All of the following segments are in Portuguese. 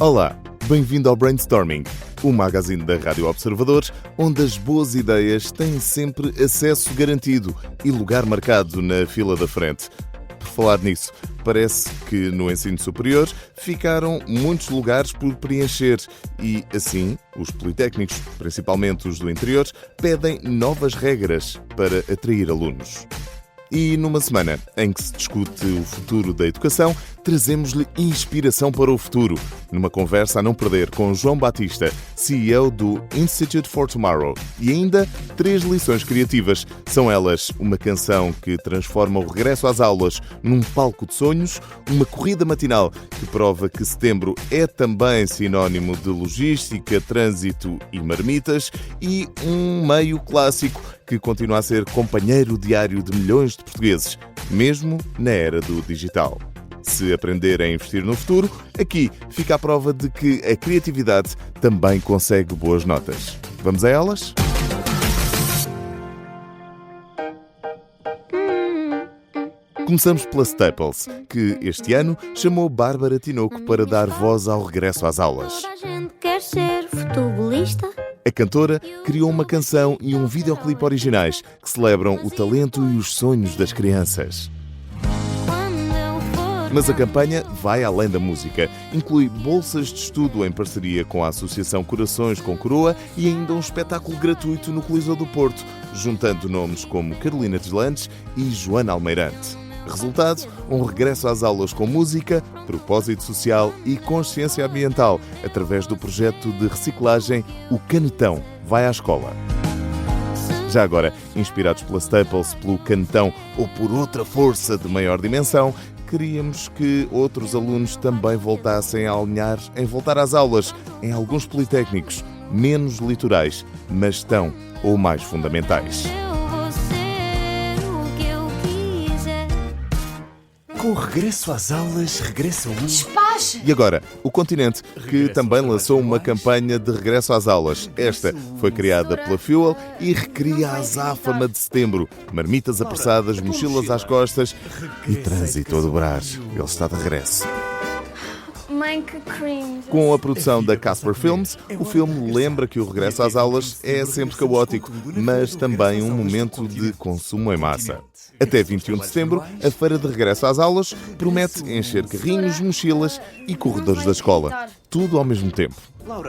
Olá, bem-vindo ao Brainstorming, o magazine da Rádio Observadores, onde as boas ideias têm sempre acesso garantido e lugar marcado na fila da frente. Por falar nisso, parece que no ensino superior ficaram muitos lugares por preencher e, assim, os politécnicos, principalmente os do interior, pedem novas regras para atrair alunos. E numa semana em que se discute o futuro da educação, trazemos-lhe inspiração para o futuro, numa conversa a não perder com João Batista, CEO do Institute for Tomorrow. E ainda 3 lições criativas. São elas uma canção que transforma o regresso às aulas num palco de sonhos, uma corrida matinal que prova que setembro é também sinónimo de logística, trânsito e marmitas, e um meio clássico que continua a ser companheiro diário de milhões de portugueses, mesmo na era do digital. Se aprender a investir no futuro, aqui fica a prova de que a criatividade também consegue boas notas. Vamos a elas? Começamos pela Staples, que este ano chamou Bárbara Tinoco para dar voz ao regresso às aulas. Toda a gente quer ser futebolista. A cantora criou uma canção e um videoclipe originais que celebram o talento e os sonhos das crianças. Mas a campanha vai além da música. Inclui bolsas de estudo em parceria com a Associação Corações com Coroa e ainda um espetáculo gratuito no Coliseu do Porto, juntando nomes como Carolina Deslandes e Joana Almeirante. Resultado, um regresso às aulas com música, propósito social e consciência ambiental, através do projeto de reciclagem O Canetão Vai à Escola. Já agora, inspirados pela Staples, pelo Canetão ou por outra força de maior dimensão, queríamos que outros alunos também voltassem a alinhar em voltar às aulas, em alguns politécnicos, menos litorais, mas tão ou mais fundamentais. Com o regresso às aulas, regressa o mundo. Despacha! E agora, o Continente, que também lançou uma campanha de regresso às aulas. Esta foi criada pela Fuel e recria a azáfama de setembro. Marmitas apressadas, mochilas às costas e trânsito a dobrar. Ele está de regresso. Mãe, que cringe. Com a produção da Casper Films, o filme lembra que o regresso às aulas é sempre caótico, mas também um momento de consumo em massa. Até 21 de setembro, a feira de regresso às aulas promete encher carrinhos, mochilas e corredores da escola. Tudo ao mesmo tempo.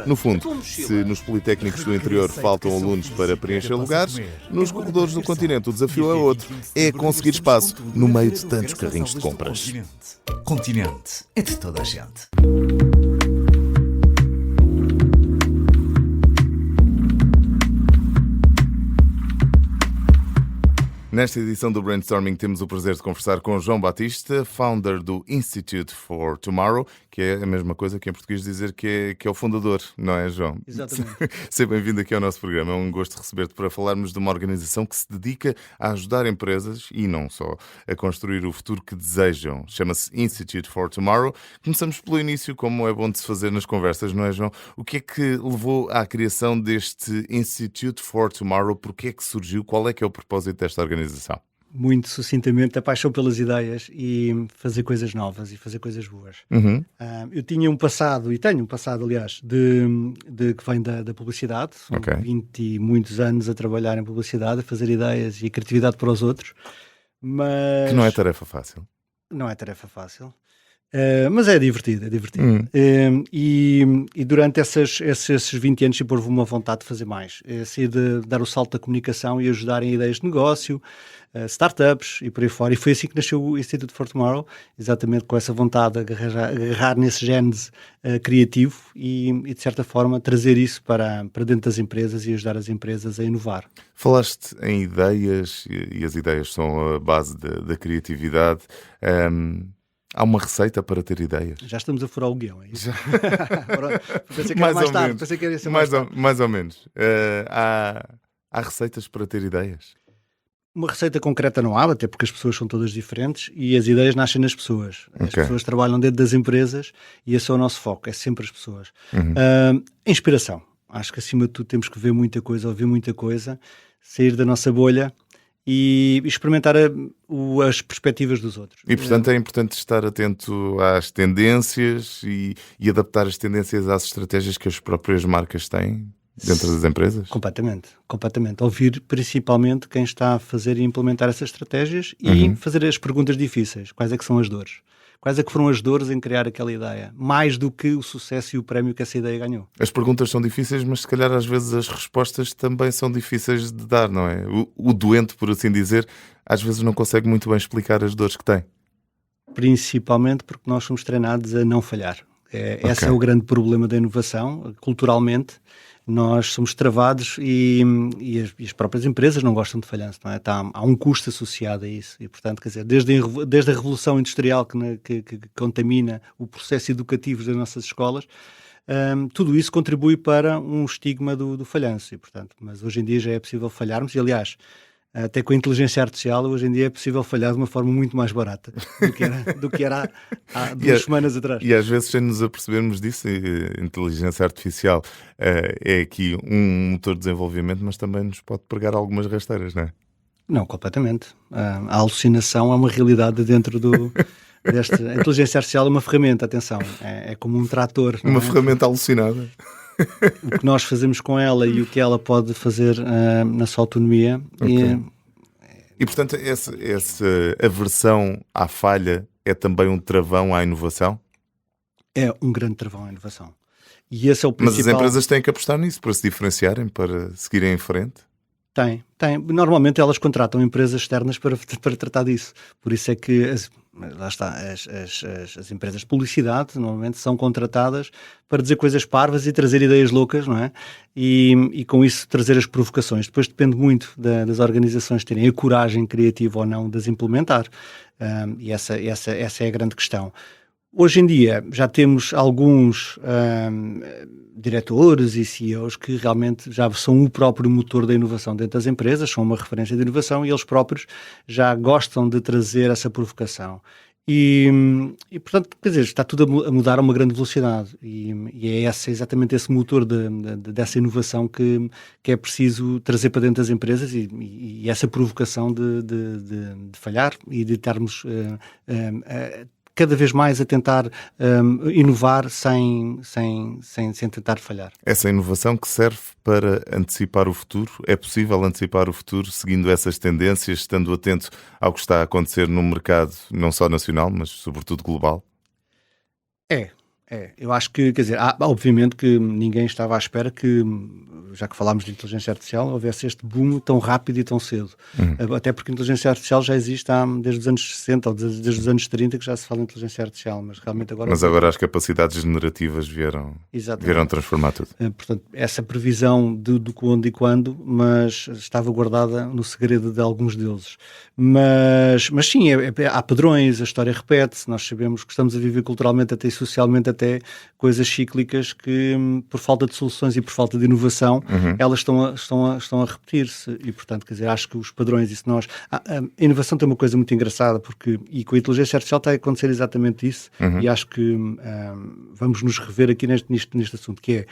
No fundo, se nos politécnicos do interior faltam alunos para preencher lugares, nos corredores do continente o desafio é outro. É conseguir espaço no meio de tantos carrinhos de compras. Continente é de toda a gente. Nesta edição do Brainstorming temos o prazer de conversar com João Batista, founder do Institute for Tomorrow, que é a mesma coisa que em português dizer que é o fundador, não é, João? Exatamente. Seja bem-vindo aqui ao nosso programa. É um gosto receber-te para falarmos de uma organização que se dedica a ajudar empresas, e não só, a construir o futuro que desejam. Chama-se Institute for Tomorrow. Começamos pelo início, como é bom de se fazer nas conversas, não é, João? O que é que levou à criação deste Institute for Tomorrow? Porquê é que surgiu? Qual é que é o propósito desta organização? Muito sucintamente, a paixão pelas ideias e fazer coisas novas e fazer coisas boas. Eu tinha um passado, e tenho um passado, aliás, de que vem da publicidade. São 20 e muitos anos a trabalhar em publicidade, a fazer ideias e a criatividade para os outros. Mas que não é tarefa fácil. Não é tarefa fácil. Mas é divertido, é divertido. E durante esses 20 anos sempre houve uma vontade de fazer mais. Sair de dar o salto da comunicação e ajudar em ideias de negócio, startups e por aí fora. E foi assim que nasceu o Institute for Tomorrow, exatamente com essa vontade de agarrar nesse gênese criativo e, de certa forma, trazer isso para dentro das empresas e ajudar as empresas a inovar. Falaste em ideias, e as ideias são a base da criatividade. Há uma receita para ter ideias? Já estamos a furar o guião, é isso? Pensei que mais era mais ou tarde. menos. Pensei que ia ser mais tarde. Mais ou menos. Há receitas para ter ideias? Uma receita concreta não há, até porque as pessoas são todas diferentes e as ideias nascem nas pessoas. As pessoas trabalham dentro das empresas e esse é o nosso foco, é sempre as pessoas. Inspiração. Acho que acima de tudo temos que ver muita coisa, ouvir muita coisa, sair da nossa bolha e experimentar as perspectivas dos outros. E, portanto, é importante estar atento às tendências e adaptar as tendências às estratégias que as próprias marcas têm dentro das empresas? Completamente, completamente. Ouvir principalmente quem está a fazer e implementar essas estratégias e fazer as perguntas difíceis. Quais é que são as dores? Quais é que foram as dores em criar aquela ideia? Mais do que o sucesso e o prémio que essa ideia ganhou. As perguntas são difíceis, mas se calhar às vezes as respostas também são difíceis de dar, não é? O doente, por assim dizer, às vezes não consegue muito bem explicar as dores que tem. Principalmente porque nós somos treinados a não falhar. Esse é o grande problema da inovação, culturalmente. Nós somos travados e as próprias empresas não gostam de falhanço, não é? Há um custo associado a isso e, portanto, quer dizer, desde a Revolução Industrial que contamina o processo educativo das nossas escolas, tudo isso contribui para um estigma do falhanço e, portanto, mas hoje em dia já é possível falharmos e, aliás, até com a inteligência artificial, hoje em dia é possível falhar de uma forma muito mais barata do que era há 2 semanas atrás. E às vezes, sem nos apercebermos disso, a inteligência artificial é aqui um motor de desenvolvimento, mas também nos pode pregar algumas rasteiras, não é? Não, completamente. A alucinação é uma realidade dentro desta. A inteligência artificial é uma ferramenta, atenção, é como um trator. Uma ferramenta alucinada. O que nós fazemos com ela e o que ela pode fazer na sua autonomia. E portanto, essa aversão à falha é também um travão à inovação? É um grande travão à inovação. E esse é o principal... Mas as empresas têm que apostar nisso para se diferenciarem, para seguirem em frente? Tem. Normalmente elas contratam empresas externas para tratar disso. Por isso é que, lá está, as empresas de publicidade normalmente são contratadas para dizer coisas parvas e trazer ideias loucas, não é? E com isso trazer as provocações. Depois depende muito das organizações terem a coragem criativa ou não de as implementar. E essa é a grande questão. Hoje em dia já temos alguns diretores e CEOs que realmente já são o próprio motor da inovação dentro das empresas, são uma referência de inovação e eles próprios já gostam de trazer essa provocação. E portanto, quer dizer, está tudo a mudar a uma grande velocidade e é exatamente esse motor dessa inovação que é preciso trazer para dentro das empresas e essa provocação de falhar e de estarmos cada vez mais a tentar inovar sem tentar falhar. Essa inovação que serve para antecipar o futuro, é possível antecipar o futuro seguindo essas tendências, estando atento ao que está a acontecer no mercado, não só nacional, mas sobretudo global? Eu acho que, quer dizer, obviamente que ninguém estava à espera que, já que falámos de inteligência artificial, houvesse este boom tão rápido e tão cedo. Até porque a inteligência artificial já existe desde os anos 60 ou desde os anos 30 que já se fala em inteligência artificial, mas realmente agora... Mas agora as capacidades generativas vieram transformar tudo. Portanto, essa previsão do onde e quando, mas estava guardada no segredo de alguns deuses. Mas sim, há padrões, a história repete-se, nós sabemos que estamos a viver culturalmente até e socialmente até coisas cíclicas que, por falta de soluções e por falta de inovação, elas estão a repetir-se. E, portanto, quer dizer, acho que os padrões, e se nós... A inovação tem uma coisa muito engraçada, e com a inteligência artificial está a acontecer exatamente isso, e acho que vamos nos rever aqui neste assunto, que é,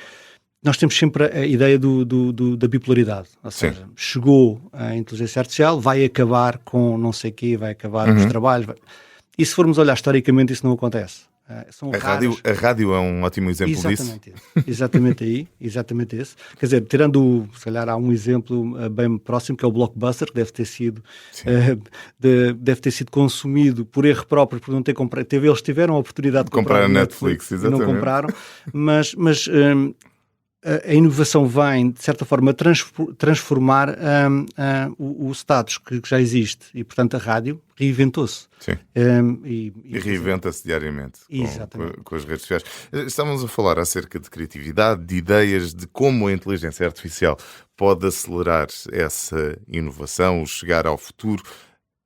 nós temos sempre a ideia da bipolaridade, ou seja, chegou a inteligência artificial, vai acabar com não sei o quê, vai acabar com os trabalhos, e se formos olhar historicamente isso não acontece. A rádio é um ótimo exemplo disso. Exatamente esse. Quer dizer, tirando, se calhar há um exemplo bem próximo, que é o Blockbuster, que deve ter sido consumido por erro próprio, por não ter comprado. Eles tiveram a oportunidade de comprar a Netflix e não compraram, mas a inovação vem, de certa forma, transformar o status que já existe e, portanto, a rádio reinventou-se. Sim. E reinventa-se diariamente com as redes sociais. Estávamos a falar acerca de criatividade, de ideias, de como a inteligência artificial pode acelerar essa inovação, chegar ao futuro.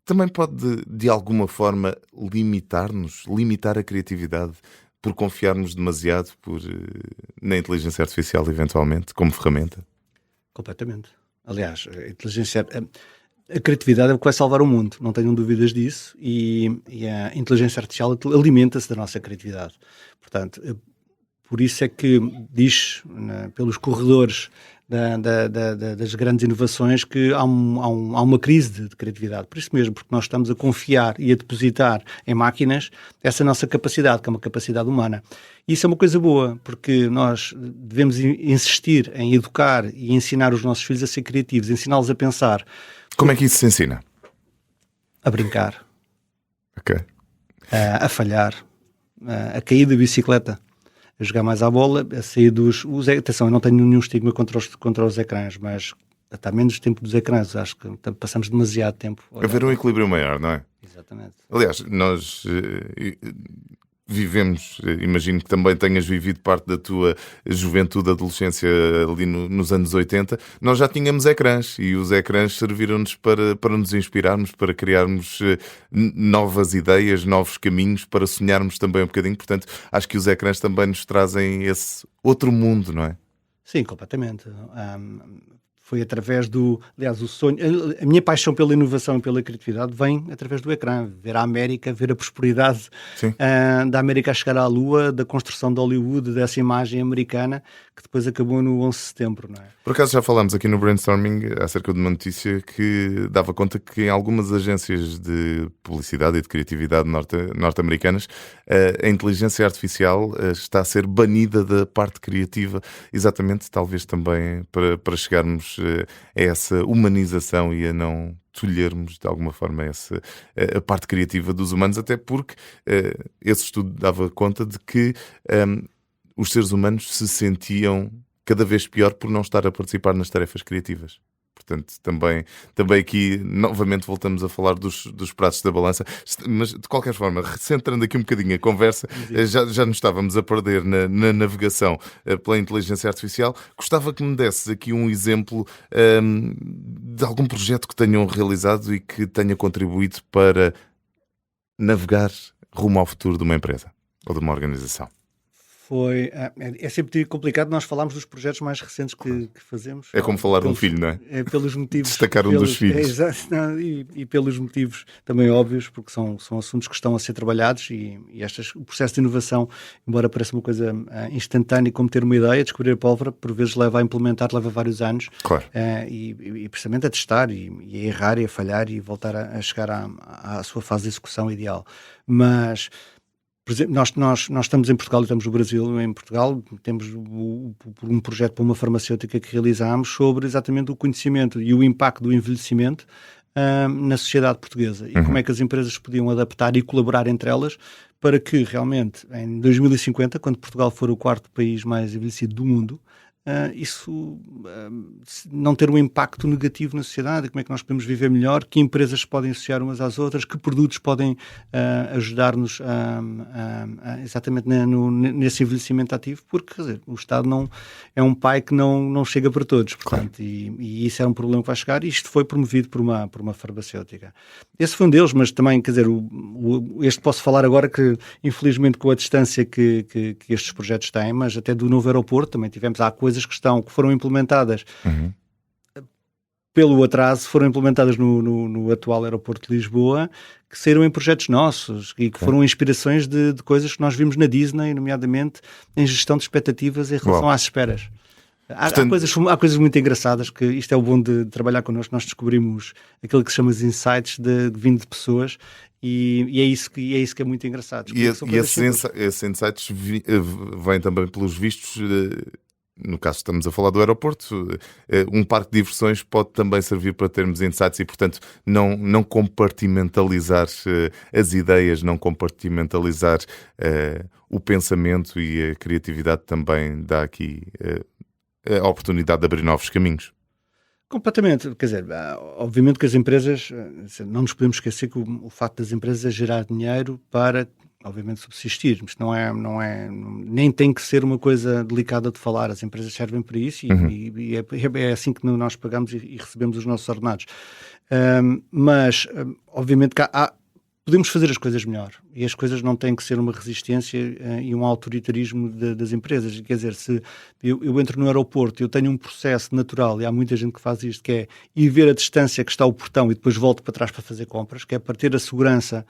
Também pode, de alguma forma, limitar a criatividade, por confiarmos demasiado na inteligência artificial, eventualmente, como ferramenta? Completamente. Aliás, a criatividade é o que vai salvar o mundo, não tenham dúvidas disso, e a inteligência artificial alimenta-se da nossa criatividade. Portanto, por isso é que diz pelos corredores das grandes inovações que há uma crise de criatividade. Por isso mesmo, porque nós estamos a confiar e a depositar em máquinas essa nossa capacidade, que é uma capacidade humana. E isso é uma coisa boa, porque nós devemos insistir em educar e ensinar os nossos filhos a ser criativos, ensiná-los a pensar. Como é que isso se ensina? A brincar, Ok. a falhar, a cair da bicicleta, a jogar mais à bola, a sair atenção, eu não tenho nenhum estigma contra os ecrãs, mas está menos tempo dos ecrãs, acho que passamos demasiado tempo. Haver um equilíbrio maior, não é? Exatamente. Aliás, nós vivemos, imagino que também tenhas vivido parte da tua juventude, adolescência ali nos anos 80, nós já tínhamos ecrãs e os ecrãs serviram-nos para nos inspirarmos, para criarmos novas ideias, novos caminhos, para sonharmos também um bocadinho. Portanto, acho que os ecrãs também nos trazem esse outro mundo, não é? Sim, completamente. Foi através aliás, o sonho, a minha paixão pela inovação e pela criatividade vem através do ecrã, ver a América, ver a prosperidade da América a chegar à Lua, da construção de Hollywood, dessa imagem americana que depois acabou no 11 de setembro, não é? Por acaso já falámos aqui no Brainstorming acerca de uma notícia que dava conta que em algumas agências de publicidade e de criatividade norte-americanas a inteligência artificial está a ser banida da parte criativa, exatamente, talvez também para chegarmos a essa humanização e a não tolhermos de alguma forma a parte criativa dos humanos, até porque esse estudo dava conta de que os seres humanos se sentiam cada vez pior por não estar a participar nas tarefas criativas. Portanto, também aqui, novamente, voltamos a falar dos pratos da balança, mas de qualquer forma, recentrando aqui um bocadinho a conversa, já nos estávamos a perder na navegação pela inteligência artificial. Gostava que me desses aqui um exemplo de algum projeto que tenham realizado e que tenha contribuído para navegar rumo ao futuro de uma empresa ou de uma organização. É sempre complicado nós falarmos dos projetos mais recentes que fazemos. É como falar de um filho, não é? É pelos motivos... Destacar um dos filhos. E pelos motivos também óbvios, porque são assuntos que estão a ser trabalhados e o processo de inovação, embora pareça uma coisa instantânea, como ter uma ideia, descobrir a pólvora, por vezes leva a implementar, leva vários anos. Claro. E precisamente a testar e a errar e a falhar e voltar a chegar à sua fase de execução ideal. Mas... Por exemplo, nós estamos em Portugal e estamos no Brasil. Em Portugal temos um projeto para uma farmacêutica que realizámos sobre exatamente o conhecimento e o impacto do envelhecimento na sociedade portuguesa e como é que as empresas podiam adaptar e colaborar entre elas para que realmente em 2050, quando Portugal for o quarto país mais envelhecido do mundo, isso não ter um impacto negativo na sociedade, como é que nós podemos viver melhor, que empresas podem associar umas às outras, que produtos podem ajudar-nos exatamente nesse envelhecimento ativo, porque quer dizer, o Estado não é um pai que não chega para todos, portanto, e isso é um problema que vai chegar, e isto foi promovido por uma farmacêutica. Esse foi um deles, mas também, quer dizer, este posso falar agora que, infelizmente, com a distância que estes projetos têm, mas até do novo aeroporto também há coisas que foram implementadas pelo atraso, foram implementadas no atual aeroporto de Lisboa, que saíram em projetos nossos e que foram inspirações de coisas que nós vimos na Disney, nomeadamente em gestão de expectativas em relação às esperas. Há coisas muito engraçadas, que isto é o bom de trabalhar connosco. Nós descobrimos aquilo que se chama de insights vindo de pessoas e é isso que é muito engraçado. E esses insights vêm também pelos vistos... No caso, estamos a falar do aeroporto, um parque de diversões pode também servir para termos insights e, portanto, não compartimentalizar as ideias, não compartimentalizar o pensamento, e a criatividade também dá aqui a oportunidade de abrir novos caminhos. Completamente, quer dizer, obviamente que as empresas, não nos podemos esquecer que o facto das empresas é gerar dinheiro para... obviamente subsistir, mas nem tem que ser uma coisa delicada de falar. As empresas servem para isso e é assim que nós pagamos e recebemos os nossos ordenados. Mas obviamente que podemos fazer as coisas melhor e as coisas não têm que ser uma resistência e um autoritarismo das empresas. Quer dizer, se eu entro no aeroporto, eu tenho um processo natural, e há muita gente que faz isto, que é ir ver a distância que está o portão e depois volto para trás para fazer compras, que é para ter a segurança.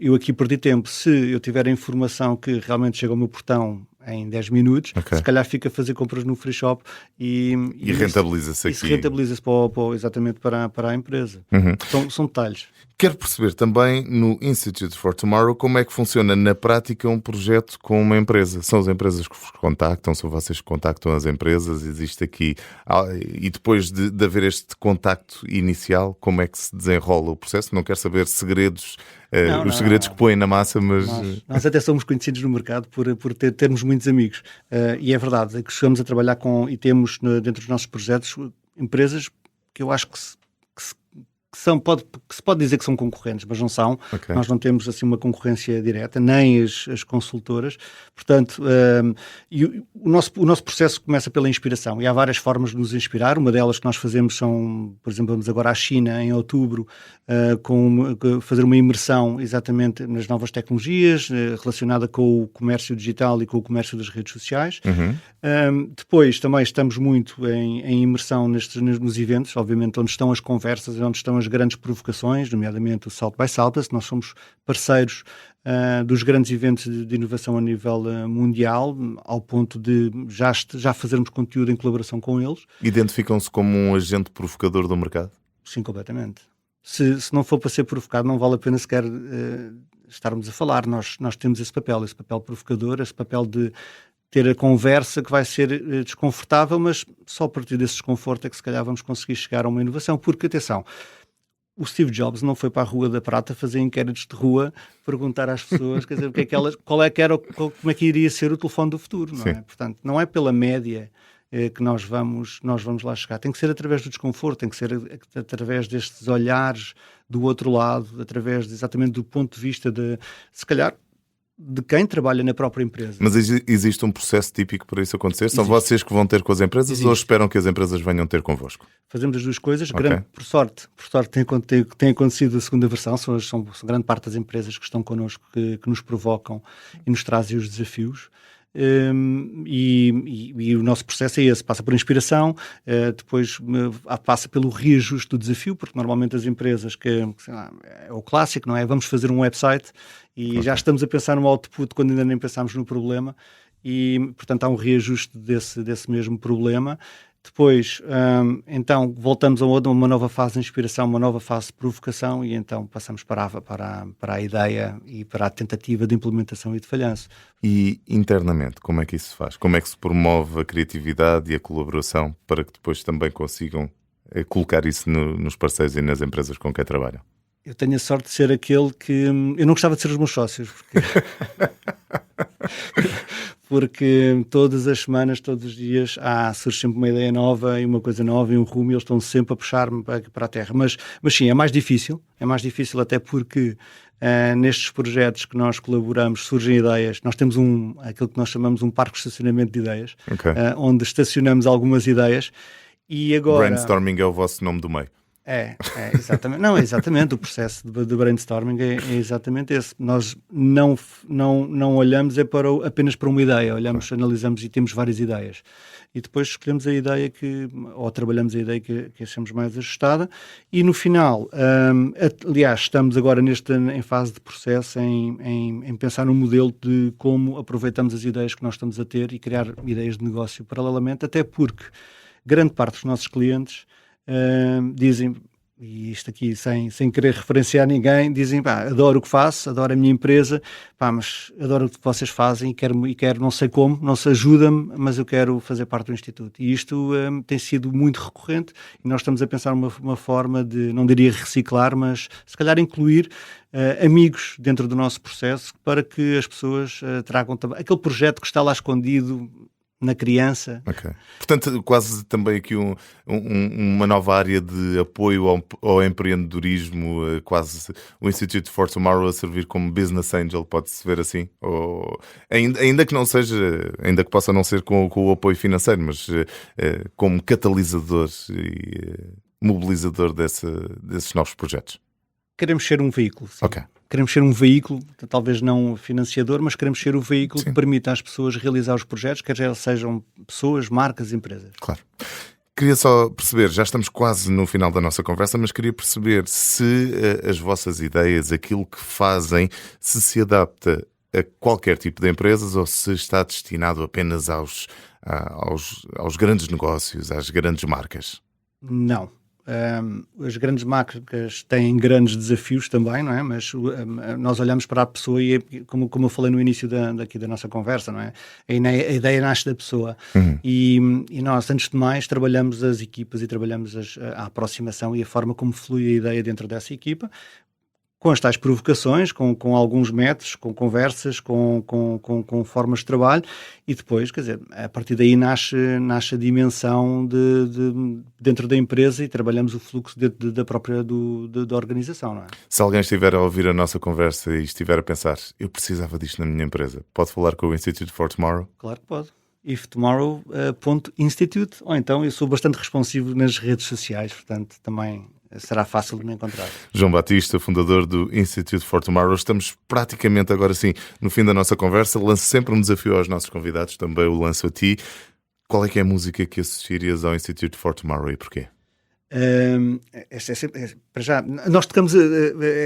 Eu aqui perdi tempo. Se eu tiver a informação que realmente chega ao meu portão em 10 minutos, Ok. se calhar fica a fazer compras no free shop E rentabiliza-se isso aqui. rentabiliza-se exatamente para a empresa. São detalhes. Quero perceber também no Institute for Tomorrow como é que funciona na prática um projeto com uma empresa. São as empresas que vos contactam, são vocês que contactam as empresas, existe aqui... E depois de haver este contacto inicial, como é que se desenrola o processo? Não quero saber segredos, os segredos que põem na massa, mas... Nós até somos conhecidos no mercado por termos muitos amigos. E é verdade que chegamos a trabalhar com, e temos dentro dos nossos projetos, empresas que eu acho que se pode dizer que são concorrentes, mas não são. Ok. Nós não temos assim uma concorrência direta, nem as consultoras. Portanto, o nosso processo começa pela inspiração, e há várias formas de nos inspirar. Uma delas que nós fazemos são, por exemplo, vamos agora à China em outubro, fazer uma imersão exatamente nas novas tecnologias, relacionada com o comércio digital e com o comércio das redes sociais. Depois também estamos muito em imersão nos eventos, obviamente onde estão as conversas e onde estão as grandes provocações, nomeadamente o South by Southwest. Nós somos parceiros dos grandes eventos de inovação a nível mundial, ao ponto de já fazermos conteúdo em colaboração com eles. Identificam-se como um agente provocador do mercado? Sim, completamente. Se não for para ser provocado, não vale a pena sequer estarmos a falar. Nós temos esse papel provocador, esse papel de ter a conversa que vai ser desconfortável, mas só a partir desse desconforto é que se calhar vamos conseguir chegar a uma inovação. Porque, atenção, o Steve Jobs não foi para a Rua da Prata fazer inquéritos de rua, perguntar às pessoas, quer dizer, o que é que elas, como é que iria ser o telefone do futuro, não é? Sim. Portanto, não é pela média que nós vamos lá chegar. Tem que ser através do desconforto, tem que ser através destes olhares do outro lado, através exatamente do ponto de vista se calhar, de quem trabalha na própria empresa. Mas existe um processo típico para isso acontecer? São Existe. vocês que vão ter com as empresas Existe. ou esperam que as empresas venham ter convosco? Fazemos as duas coisas. Ok. Por sorte tem acontecido a segunda versão. São grande parte das empresas que estão connosco que nos provocam e nos trazem os desafios. E o nosso processo é esse, passa por inspiração, depois passa pelo reajuste do desafio, porque normalmente as empresas sei lá, é o clássico, não é? Vamos fazer um website e já estamos a pensar no output quando ainda nem pensámos no problema, e portanto há um reajuste desse mesmo problema. Depois, então, voltamos a uma nova fase de inspiração, uma nova fase de provocação, e então passamos para a ideia e para a tentativa de implementação e de falhanço. E internamente, como é que isso se faz? Como é que se promove a criatividade e a colaboração para que depois também consigam colocar isso nos parceiros e nas empresas com quem trabalham? Eu tenho a sorte de ser aquele que... Eu não gostava de ser os meus sócios, porque todas as semanas, todos os dias, surge sempre uma ideia nova e uma coisa nova e um rumo, e eles estão sempre a puxar-me para a terra. Mas sim, é mais difícil até porque nestes projetos que nós colaboramos surgem ideias. Nós temos aquilo que nós chamamos um parque de estacionamento de ideias, Ok. onde estacionamos algumas ideias, e agora... Brainstorming é o vosso nome do meio. Exatamente. Não, exatamente. O processo de brainstorming é exatamente esse. Nós não olhamos apenas para uma ideia, analisamos e temos várias ideias. E depois escolhemos a ideia ou trabalhamos a ideia que achamos mais ajustada, e no final, aliás, estamos agora em fase de processo em pensar num modelo de como aproveitamos as ideias que nós estamos a ter e criar ideias de negócio paralelamente, até porque grande parte dos nossos clientes dizem, e isto aqui sem querer referenciar ninguém, dizem, adoro o que faço, adoro a minha empresa, mas adoro o que vocês fazem e quero não sei como, não se ajuda-me, mas eu quero fazer parte do Instituto. E isto tem sido muito recorrente, e nós estamos a pensar uma forma de, não diria reciclar, mas se calhar incluir amigos dentro do nosso processo, para que as pessoas tragam também aquele projeto que está lá escondido na criança. Ok. Portanto, quase também aqui uma nova área de apoio ao empreendedorismo, quase o Institute for Tomorrow a servir como business angel, pode-se ver assim? Ou, ainda que não seja, ainda que possa não ser com o apoio financeiro, mas como catalisador e mobilizador desses novos projetos. Queremos ser um veículo. Sim. Ok. Queremos ser um veículo, talvez não financiador, mas queremos ser o veículo que permita às pessoas realizar os projetos, quer sejam pessoas, marcas, empresas. Claro. Queria só perceber, já estamos quase no final da nossa conversa, mas queria perceber se as vossas ideias, aquilo que fazem, se adapta a qualquer tipo de empresas ou se está destinado apenas aos grandes negócios, às grandes marcas? Não. As grandes marcas têm grandes desafios também, não é? Mas nós olhamos para a pessoa e, como eu falei no início daqui da nossa conversa, não é? A ideia nasce da pessoa. E nós, antes de mais, trabalhamos as equipas e trabalhamos a aproximação e a forma como flui a ideia dentro dessa equipa, com as tais provocações, com alguns métodos, com conversas, com formas de trabalho, e depois, quer dizer, a partir daí nasce a dimensão dentro da empresa e trabalhamos o fluxo da própria da organização, não é? Se alguém estiver a ouvir a nossa conversa e estiver a pensar, eu precisava disto na minha empresa, pode falar com o Institute for Tomorrow? Claro que pode. iftomorrow.institute, ou então eu sou bastante responsivo nas redes sociais, portanto também será fácil de me encontrar. João Batista, fundador do Institute for Tomorrow. Estamos praticamente agora sim no fim da nossa conversa. Lanço sempre um desafio aos nossos convidados, também o lanço a ti. Qual é que é a música que associarias ao Institute for Tomorrow e porquê? Para já, nós tocamos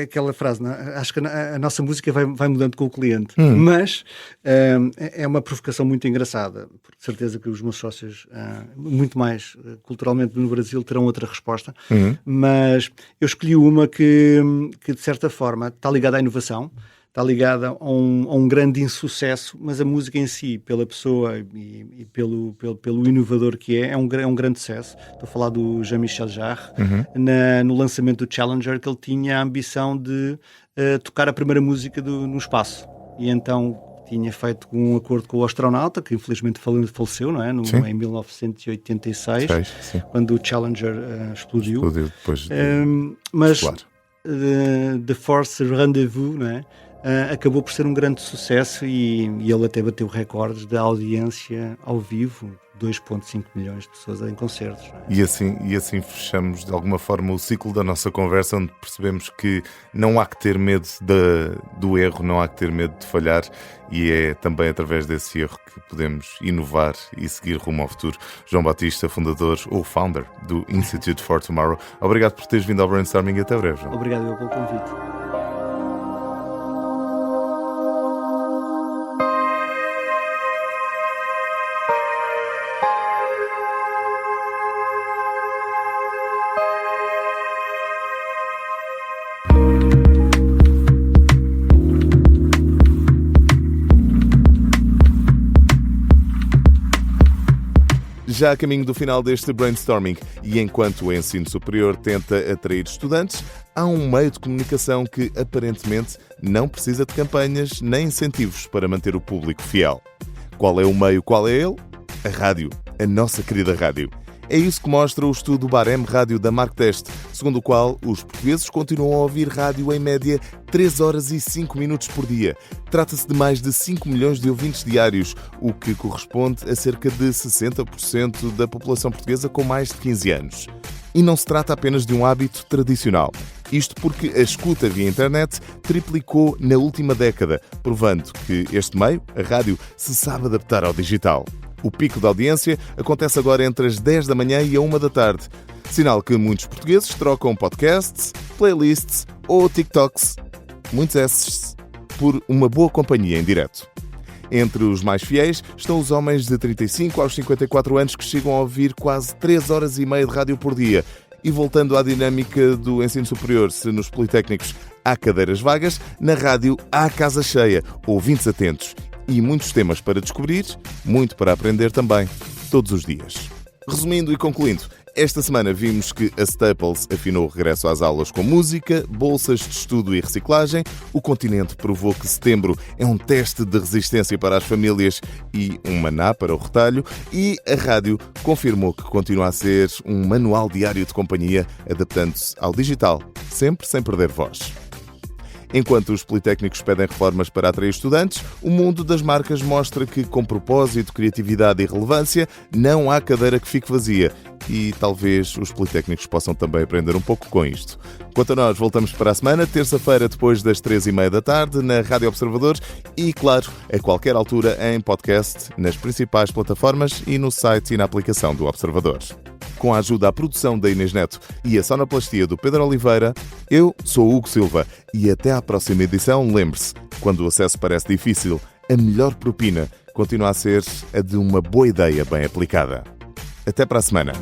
aquela frase, não é? Acho que a nossa música vai mudando com o cliente, mas é uma provocação muito engraçada, porque de certeza que os meus sócios, muito mais culturalmente no Brasil, terão outra resposta, mas eu escolhi uma que de certa forma está ligada à inovação, está ligada a um grande insucesso, mas a música em si, pela pessoa e pelo inovador que é um grande sucesso. Estou a falar do Jean-Michel Jarre. No lançamento do Challenger, que ele tinha a ambição de tocar a primeira música no espaço. E então tinha feito um acordo com o astronauta, que infelizmente faleceu, não é? Em 1986, quando o Challenger explodiu. Explodiu depois mas The Force Rendezvous, não é? Acabou por ser um grande sucesso e ele até bateu recordes de audiência ao vivo, 2,5 milhões de pessoas em concertos. Não é? E assim fechamos de alguma forma o ciclo da nossa conversa, onde percebemos que não há que ter medo do erro, não há que ter medo de falhar, e é também através desse erro que podemos inovar e seguir rumo ao futuro. João Batista, fundador ou founder do Institute for Tomorrow. Obrigado por teres vindo ao Brainstorming e até breve, João. Obrigado pelo convite. Já a caminho do final deste brainstorming, e enquanto o ensino superior tenta atrair estudantes, há um meio de comunicação que aparentemente não precisa de campanhas nem incentivos para manter o público fiel. Qual é o meio, qual é ele? A rádio, a nossa querida rádio. É isso que mostra o estudo Barem Rádio da Marktest, segundo o qual os portugueses continuam a ouvir rádio em média 3 horas e 5 minutos por dia. Trata-se de mais de 5 milhões de ouvintes diários, o que corresponde a cerca de 60% da população portuguesa com mais de 15 anos. E não se trata apenas de um hábito tradicional. Isto porque a escuta via internet triplicou na última década, provando que este meio, a rádio, se sabe adaptar ao digital. O pico de audiência acontece agora entre as 10 da manhã e a 1 da tarde. Sinal que muitos portugueses trocam podcasts, playlists ou TikToks, muitos esses, por uma boa companhia em direto. Entre os mais fiéis estão os homens de 35 aos 54 anos que chegam a ouvir quase 3 horas e meia de rádio por dia. E voltando à dinâmica do ensino superior, se nos politécnicos há cadeiras vagas, na rádio há casa cheia, ouvintes atentos. E muitos temas para descobrir, muito para aprender também, todos os dias. Resumindo e concluindo, esta semana vimos que a Staples afinou o regresso às aulas com música, bolsas de estudo e reciclagem, o Continente provou que setembro é um teste de resistência para as famílias e um maná para o retalho, e a rádio confirmou que continua a ser um manual diário de companhia, adaptando-se ao digital, sempre sem perder voz. Enquanto os politécnicos pedem reformas para atrair estudantes, o mundo das marcas mostra que, com propósito, criatividade e relevância, não há cadeira que fique vazia. E talvez os politécnicos possam também aprender um pouco com isto. Quanto a nós, voltamos para a semana, terça-feira, depois das 3h30 da tarde, na Rádio Observador e, claro, a qualquer altura em podcast, nas principais plataformas e no site e na aplicação do Observador. com a ajuda à produção da Inês Neto e a sonoplastia do Pedro Oliveira, eu sou o Hugo Silva e até à próxima edição, lembre-se, quando o acesso parece difícil, a melhor propina continua a ser a de uma boa ideia bem aplicada. Até para a semana.